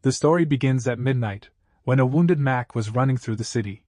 The story begins at midnight, when a wounded Mac was running through the city.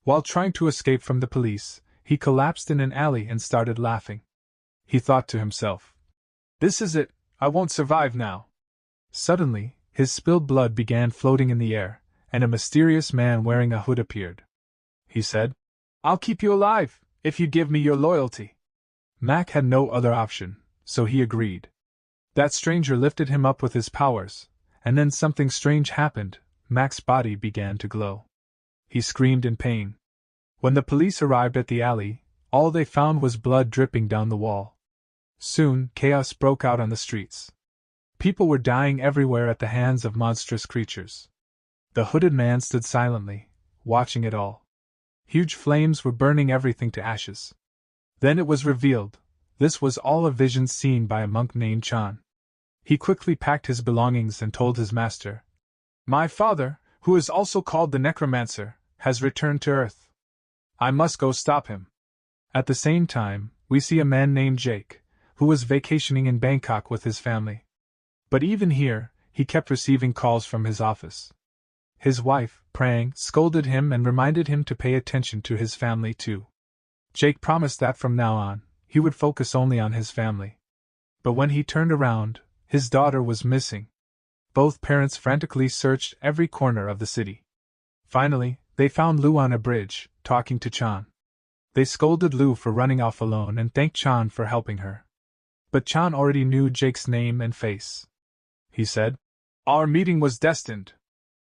While trying to escape from the police, he collapsed in an alley and started laughing. He thought to himself, "This is it, I won't survive now." Suddenly, his spilled blood began floating in the air, and a mysterious man wearing a hood appeared. He said, "I'll keep you alive, if you give me your loyalty." Mac had no other option, so he agreed. That stranger lifted him up with his powers, and then something strange happened. Mac's body began to glow. He screamed in pain. When the police arrived at the alley, all they found was blood dripping down the wall. Soon, chaos broke out on the streets. People were dying everywhere at the hands of monstrous creatures. The hooded man stood silently, watching it all. Huge flames were burning everything to ashes. Then it was revealed, this was all a vision seen by a monk named Chan. He quickly packed his belongings and told his master, "My father, who is also called the Necromancer, has returned to Earth. I must go stop him." At the same time, we see a man named Jake, who was vacationing in Bangkok with his family. But even here, he kept receiving calls from his office. His wife, Prang, scolded him and reminded him to pay attention to his family too. Jake promised that from now on, he would focus only on his family. But when he turned around, his daughter was missing. Both parents frantically searched every corner of the city. Finally, they found Lu on a bridge, talking to Chan. They scolded Lu for running off alone and thanked Chan for helping her. But Chan already knew Jake's name and face. He said, "Our meeting was destined.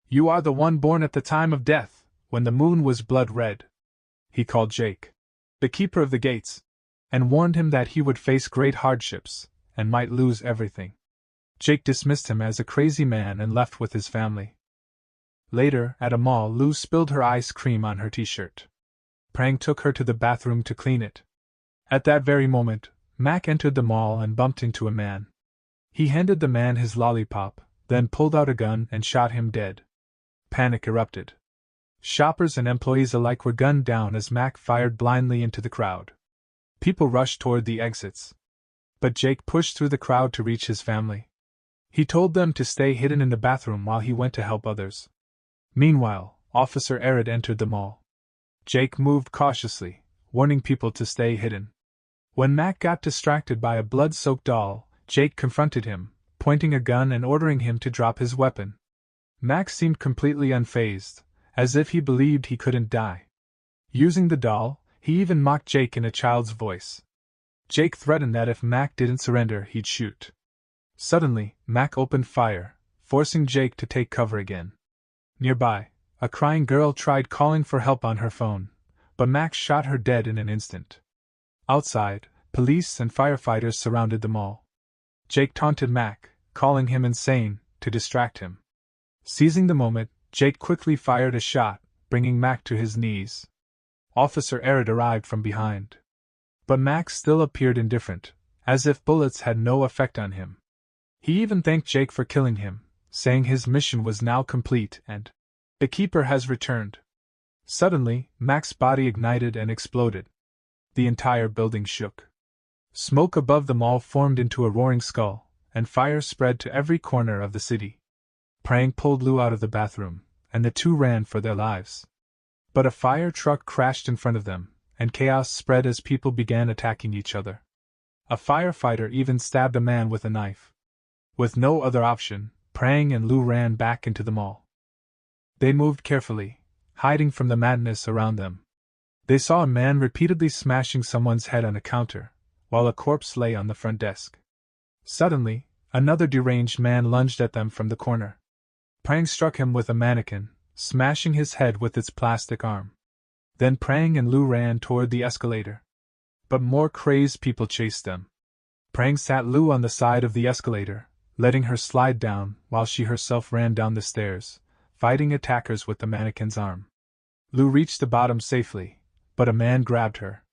You are the one born at the time of death, when the moon was blood red." He called Jake the keeper of the gates, and warned him that he would face great hardships, and might lose everything. Jake dismissed him as a crazy man and left with his family. Later, at a mall, Lu spilled her ice cream on her t-shirt. Prang took her to the bathroom to clean it. At that very moment, Mac entered the mall and bumped into a man. He handed the man his lollipop, then pulled out a gun and shot him dead. Panic erupted. Shoppers and employees alike were gunned down as Mac fired blindly into the crowd. People rushed toward the exits. But Jake pushed through the crowd to reach his family. He told them to stay hidden in the bathroom while he went to help others. Meanwhile, Officer Arid entered the mall. Jake moved cautiously, warning people to stay hidden. When Mac got distracted by a blood-soaked doll, Jake confronted him, pointing a gun and ordering him to drop his weapon. Mac seemed completely unfazed, as if he believed he couldn't die. Using the doll, he even mocked Jake in a child's voice. Jake threatened that if Mac didn't surrender, he'd shoot. Suddenly, Mac opened fire, forcing Jake to take cover again. Nearby, a crying girl tried calling for help on her phone, but Mac shot her dead in an instant. Outside, police and firefighters surrounded the mall. Jake taunted Mac, calling him insane, to distract him. Seizing the moment, Jake quickly fired a shot, bringing Mac to his knees. Officer Arid arrived from behind. But Mac still appeared indifferent, as if bullets had no effect on him. He even thanked Jake for killing him, saying his mission was now complete and the keeper has returned. Suddenly, Mac's body ignited and exploded. The entire building shook. Smoke above the mall formed into a roaring skull, and fire spread to every corner of the city. Prang pulled Lu out of the bathroom, and the two ran for their lives. But a fire truck crashed in front of them, and chaos spread as people began attacking each other. A firefighter even stabbed a man with a knife. With no other option, Prang and Lu ran back into the mall. They moved carefully, hiding from the madness around them. They saw a man repeatedly smashing someone's head on a counter, while a corpse lay on the front desk. Suddenly, another deranged man lunged at them from the corner. Prang struck him with a mannequin, smashing his head with its plastic arm. Then Prang and Lu ran toward the escalator. But more crazed people chased them. Prang sat Lu on the side of the escalator, letting her slide down while she herself ran down the stairs, fighting attackers with the mannequin's arm. Lu reached the bottom safely, but a man grabbed her.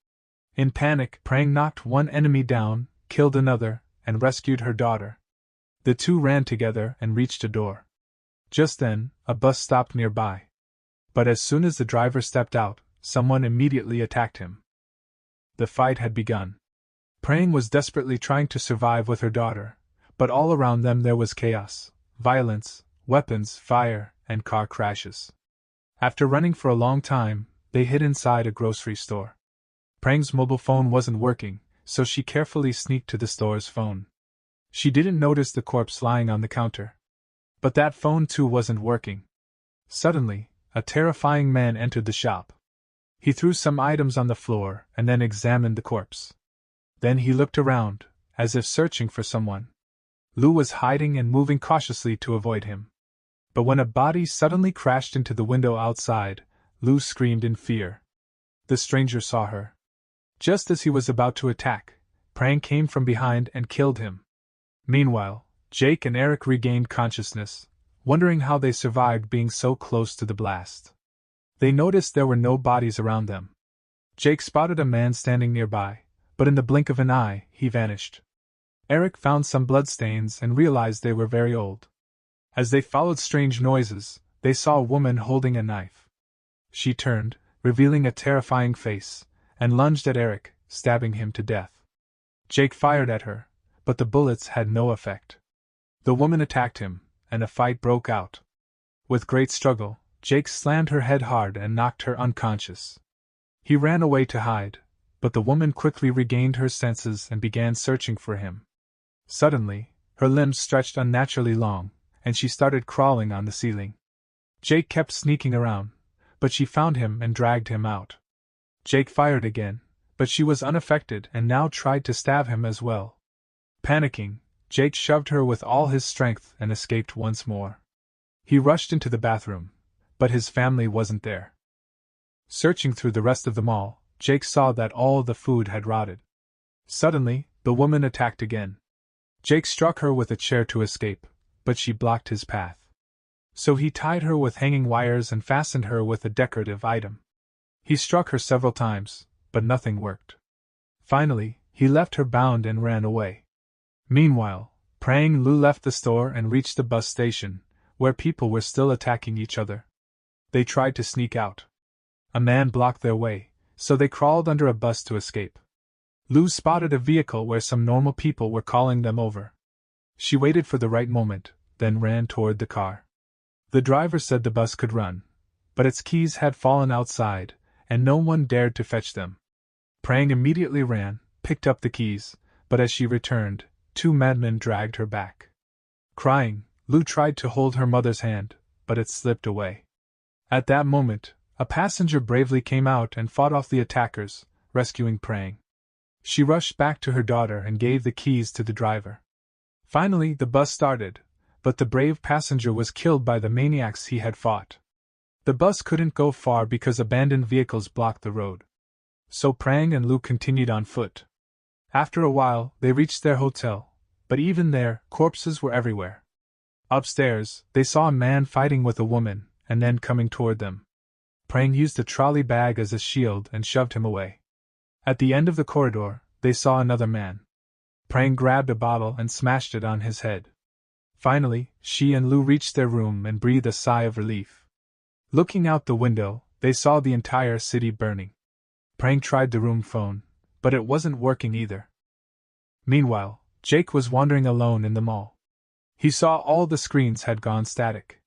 In panic, Prang knocked one enemy down, killed another, and rescued her daughter. The two ran together and reached a door. Just then, a bus stopped nearby. But as soon as the driver stepped out, someone immediately attacked him. The fight had begun. Prang was desperately trying to survive with her daughter, but all around them there was chaos, violence, weapons, fire, and car crashes. After running for a long time, they hid inside a grocery store. Prang's mobile phone wasn't working, so she carefully sneaked to the store's phone. She didn't notice the corpse lying on the counter. But that phone too wasn't working. Suddenly, a terrifying man entered the shop. He threw some items on the floor and then examined the corpse. Then he looked around, as if searching for someone. Lou was hiding and moving cautiously to avoid him. But when a body suddenly crashed into the window outside, Lou screamed in fear. The stranger saw her. Just as he was about to attack, Prang came from behind and killed him. Meanwhile, Jake and Eric regained consciousness, wondering how they survived being so close to the blast. They noticed there were no bodies around them. Jake spotted a man standing nearby, but in the blink of an eye, he vanished. Eric found some bloodstains and realized they were very old. As they followed strange noises, they saw a woman holding a knife. She turned, revealing a terrifying face, and lunged at Eric, stabbing him to death. Jake fired at her, but the bullets had no effect. The woman attacked him, and a fight broke out. With great struggle, Jake slammed her head hard and knocked her unconscious. He ran away to hide, but the woman quickly regained her senses and began searching for him. Suddenly, her limbs stretched unnaturally long, and she started crawling on the ceiling. Jake kept sneaking around, but she found him and dragged him out. Jake fired again, but she was unaffected and now tried to stab him as well. Panicking, Jake shoved her with all his strength and escaped once more. He rushed into the bathroom, but his family wasn't there. Searching through the rest of the mall, Jake saw that all the food had rotted. Suddenly, the woman attacked again. Jake struck her with a chair to escape, but she blocked his path. So he tied her with hanging wires and fastened her with a decorative item. He struck her several times, but nothing worked. Finally, he left her bound and ran away. Meanwhile, Prang Lu left the store and reached the bus station, where people were still attacking each other. They tried to sneak out. A man blocked their way, so they crawled under a bus to escape. Lu spotted a vehicle where some normal people were calling them over. She waited for the right moment, then ran toward the car. The driver said the bus could run, but its keys had fallen outside, and no one dared to fetch them. Prang immediately ran, picked up the keys, but as she returned, 2 madmen dragged her back. Crying, Lu tried to hold her mother's hand, but it slipped away. At that moment, a passenger bravely came out and fought off the attackers, rescuing Prang. She rushed back to her daughter and gave the keys to the driver. Finally, the bus started, but the brave passenger was killed by the maniacs he had fought. The bus couldn't go far because abandoned vehicles blocked the road. So Prang and Lu continued on foot. After a while, they reached their hotel, but even there, corpses were everywhere. Upstairs, they saw a man fighting with a woman, and then coming toward them. Prang used a trolley bag as a shield and shoved him away. At the end of the corridor, they saw another man. Prang grabbed a bottle and smashed it on his head. Finally, she and Lu reached their room and breathed a sigh of relief. Looking out the window, they saw the entire city burning. Prang tried the room phone, but it wasn't working either. Meanwhile, Jake was wandering alone in the mall. He saw all the screens had gone static.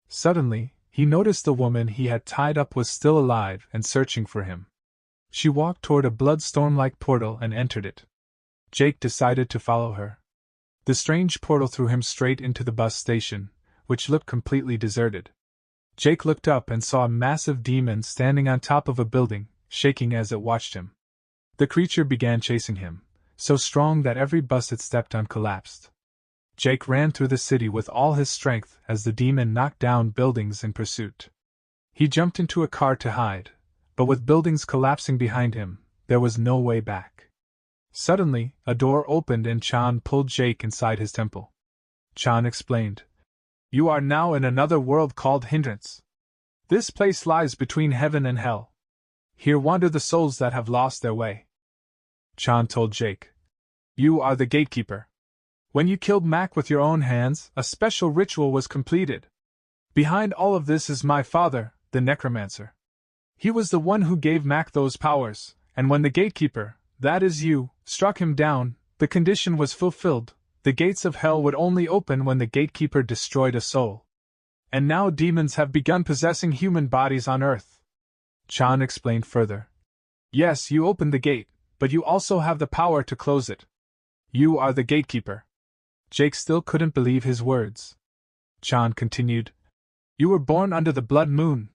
Suddenly, he noticed the woman he had tied up was still alive and searching for him. She walked toward a bloodstorm-like portal and entered it. Jake decided to follow her. The strange portal threw him straight into the bus station, which looked completely deserted. Jake looked up and saw a massive demon standing on top of a building, shaking as it watched him. The creature began chasing him, so strong that every bus it stepped on collapsed. Jake ran through the city with all his strength as the demon knocked down buildings in pursuit. He jumped into a car to hide, but with buildings collapsing behind him, there was no way back. Suddenly, a door opened and Chan pulled Jake inside his temple. Chan explained, "You are now in another world called Hindrance. This place lies between heaven and hell. Here wander the souls that have lost their way." Chan told Jake, "You are the gatekeeper. When you killed Mac with your own hands, a special ritual was completed. Behind all of this is my father, the necromancer. He was the one who gave Mac those powers, and when the gatekeeper, that is you, struck him down, the condition was fulfilled. The gates of hell would only open when the gatekeeper destroyed a soul. And now demons have begun possessing human bodies on Earth. Chan explained further. Yes, you opened the gate, but you also have the power to close it. You are the gatekeeper. Jake still couldn't believe his words. Chan continued. You were born under the blood moon.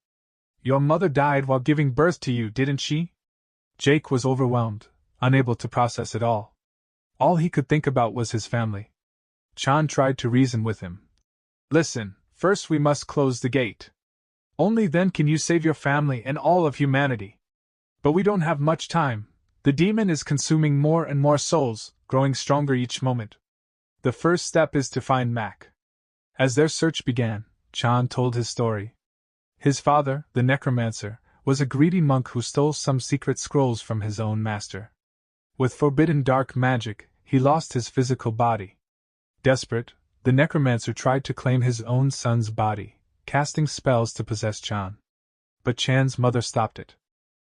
Your mother died while giving birth to you, didn't she? Jake was overwhelmed, unable to process it all. All he could think about was his family. Chan tried to reason with him. Listen, first we must close the gate. Only then can you save your family and all of humanity. But we don't have much time. The demon is consuming more and more souls, growing stronger each moment. The first step is to find Mac. As their search began, Chan told his story. His father, the necromancer, was a greedy monk who stole some secret scrolls from his own master. With forbidden dark magic, he lost his physical body. Desperate, the necromancer tried to claim his own son's body, casting spells to possess Chan. But Chan's mother stopped it.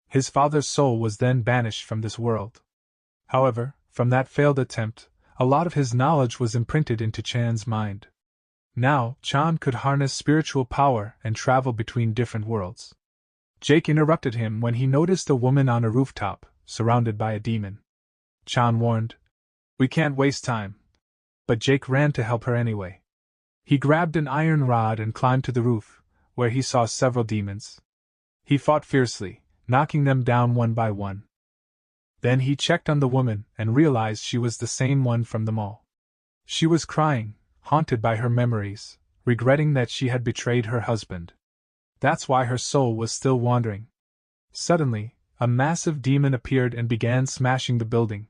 His father's soul was then banished from this world. However, from that failed attempt, a lot of his knowledge was imprinted into Chan's mind. Now, Chan could harness spiritual power and travel between different worlds. Jake interrupted him when he noticed a woman on a rooftop, surrounded by a demon. Chan warned, We can't waste time. But Jake ran to help her anyway. He grabbed an iron rod and climbed to the roof, where he saw several demons. He fought fiercely, knocking them down one by one. Then he checked on the woman and realized she was the same one from the mall. She was crying, haunted by her memories, regretting that she had betrayed her husband. That's why her soul was still wandering. Suddenly, a massive demon appeared and began smashing the building.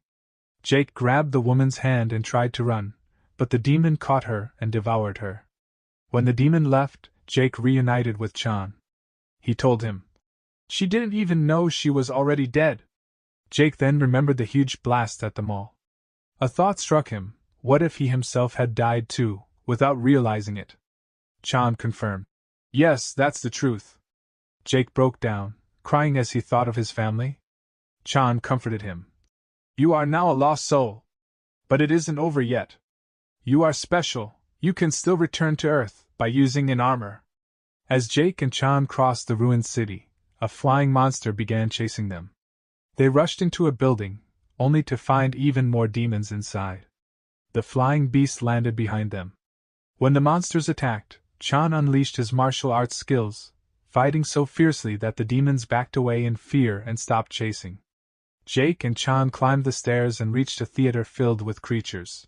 Jake grabbed the woman's hand and tried to run, but the demon caught her and devoured her. When the demon left, Jake reunited with Chan. He told him. She didn't even know she was already dead. Jake then remembered the huge blast at the mall. A thought struck him, what if he himself had died too, without realizing it? Chan confirmed. Yes, that's the truth. Jake broke down, crying as he thought of his family. Chan comforted him. You are now a lost soul. But it isn't over yet. You are special, you can still return to Earth by using an armor. As Jake and Chan crossed the ruined city, a flying monster began chasing them. They rushed into a building, only to find even more demons inside. The flying beast landed behind them. When the monsters attacked, Chan unleashed his martial arts skills, fighting so fiercely that the demons backed away in fear and stopped chasing. Jake and Chan climbed the stairs and reached a theater filled with creatures.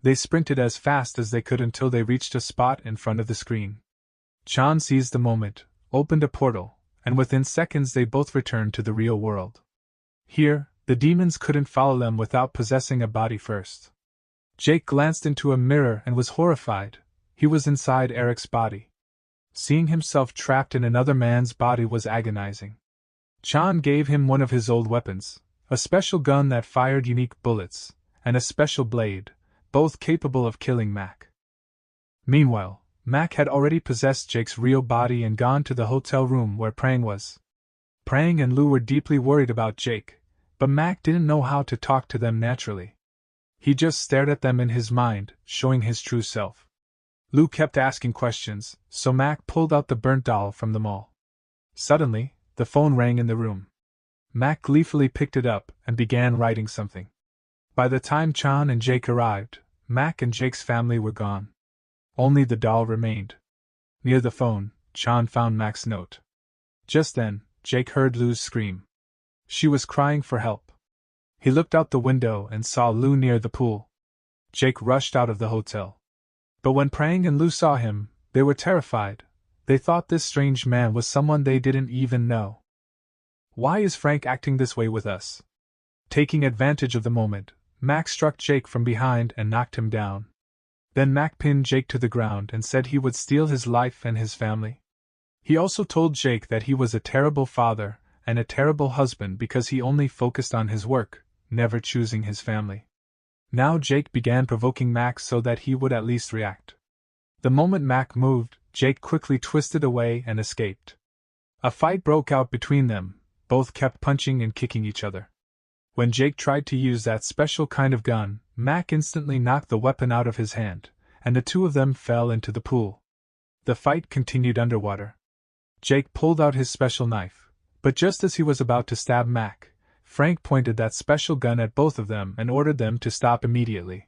They sprinted as fast as they could until they reached a spot in front of the screen. Chan seized the moment, opened a portal, and within seconds they both returned to the real world. Here, the demons couldn't follow them without possessing a body first. Jake glanced into a mirror and was horrified. He was inside Eric's body. Seeing himself trapped in another man's body was agonizing. Chan gave him one of his old weapons, a special gun that fired unique bullets, and a special blade, both capable of killing Mac. Meanwhile, Mac had already possessed Jake's real body and gone to the hotel room where Prang was. Prang and Lou were deeply worried about Jake, but Mac didn't know how to talk to them naturally. He just stared at them in his mind, showing his true self. Lou kept asking questions, so Mac pulled out the burnt doll from the mall. Suddenly, the phone rang in the room. Mac gleefully picked it up and began writing something. By the time Chan and Jake arrived, Mac and Jake's family were gone. Only the doll remained. Near the phone, Chan found Mac's note. Just then, Jake heard Lou's scream. She was crying for help. He looked out the window and saw Lou near the pool. Jake rushed out of the hotel. But when Prang and Lou saw him, they were terrified. They thought this strange man was someone they didn't even know. Why is Frank acting this way with us? Taking advantage of the moment, Mac struck Jake from behind and knocked him down. Then Mac pinned Jake to the ground and said he would steal his life and his family. He also told Jake that he was a terrible father and a terrible husband because he only focused on his work, never choosing his family. Now Jake began provoking Mac so that he would at least react. The moment Mac moved, Jake quickly twisted away and escaped. A fight broke out between them, both kept punching and kicking each other. When Jake tried to use that special kind of gun, Mac instantly knocked the weapon out of his hand, and the two of them fell into the pool. The fight continued underwater. Jake pulled out his special knife, but just as he was about to stab Mac, Frank pointed that special gun at both of them and ordered them to stop immediately.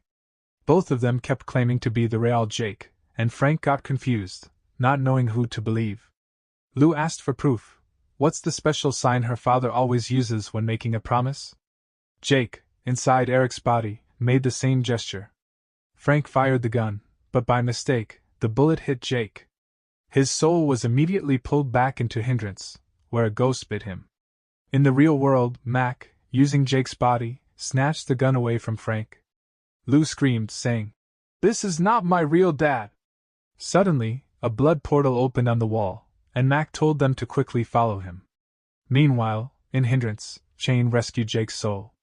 Both of them kept claiming to be the real Jake, and Frank got confused, not knowing who to believe. Lou asked for proof. What's the special sign her father always uses when making a promise? Jake, inside Eric's body, made the same gesture. Frank fired the gun, but by mistake, the bullet hit Jake. His soul was immediately pulled back into Hindrance, where a ghost bit him. In the real world, Mac, using Jake's body, snatched the gun away from Frank. Lou screamed, saying, "This is not my real dad!" Suddenly, a blood portal opened on the wall, and Mac told them to quickly follow him. Meanwhile, in Hindrance, Shane rescued Jake's soul.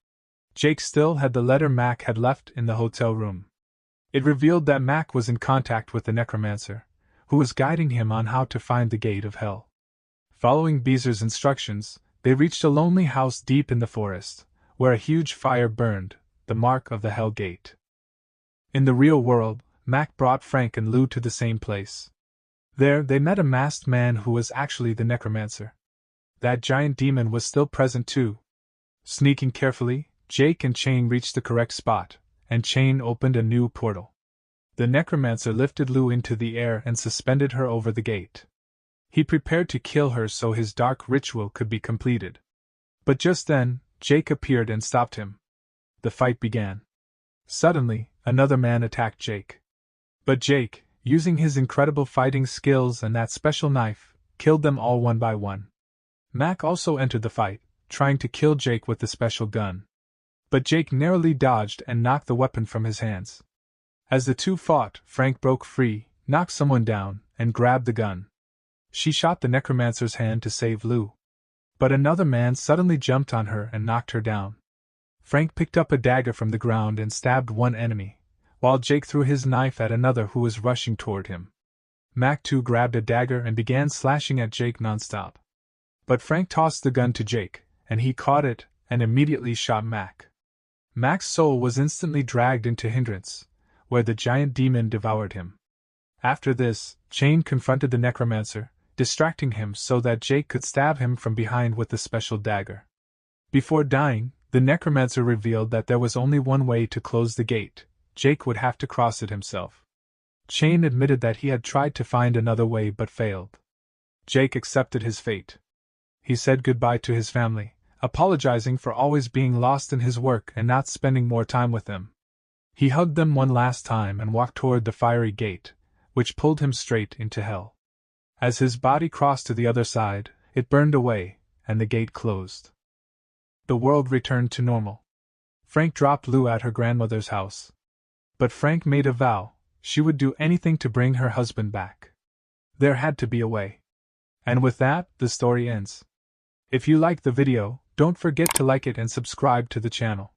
Jake still had the letter Mac had left in the hotel room. It revealed that Mac was in contact with the necromancer, who was guiding him on how to find the gate of hell. Following Beezer's instructions, they reached a lonely house deep in the forest, where a huge fire burned, the mark of the Hell Gate. In the real world, Mac brought Frank and Lou to the same place. There, they met a masked man who was actually the necromancer. That giant demon was still present too. Sneaking carefully, Jake and Shane reached the correct spot, and Shane opened a new portal. The necromancer lifted Lou into the air and suspended her over the gate. He prepared to kill her so his dark ritual could be completed. But just then, Jake appeared and stopped him. The fight began. Suddenly, another man attacked Jake. But Jake, using his incredible fighting skills and that special knife, killed them all one by one. Mac also entered the fight, trying to kill Jake with the special gun. But Jake narrowly dodged and knocked the weapon from his hands. As the two fought, Frank broke free, knocked someone down, and grabbed the gun. She shot the necromancer's hand to save Lou. But another man suddenly jumped on her and knocked her down. Frank picked up a dagger from the ground and stabbed one enemy, while Jake threw his knife at another who was rushing toward him. Mac too grabbed a dagger and began slashing at Jake nonstop. But Frank tossed the gun to Jake, and he caught it and immediately shot Mac. Mac's soul was instantly dragged into Hindrance, where the giant demon devoured him. After this, Shane confronted the necromancer, distracting him so that Jake could stab him from behind with the special dagger. Before dying, the necromancer revealed that there was only one way to close the gate. Jake would have to cross it himself. Shane admitted that he had tried to find another way but failed. Jake accepted his fate. He said goodbye to his family, apologizing for always being lost in his work and not spending more time with them. He hugged them one last time and walked toward the fiery gate, which pulled him straight into hell. As his body crossed to the other side, it burned away, and the gate closed. The world returned to normal. Frank dropped Lou at her grandmother's house. But Frank made a vow: she would do anything to bring her husband back. There had to be a way. And with that, the story ends. If you liked the video, don't forget to like it and subscribe to the channel.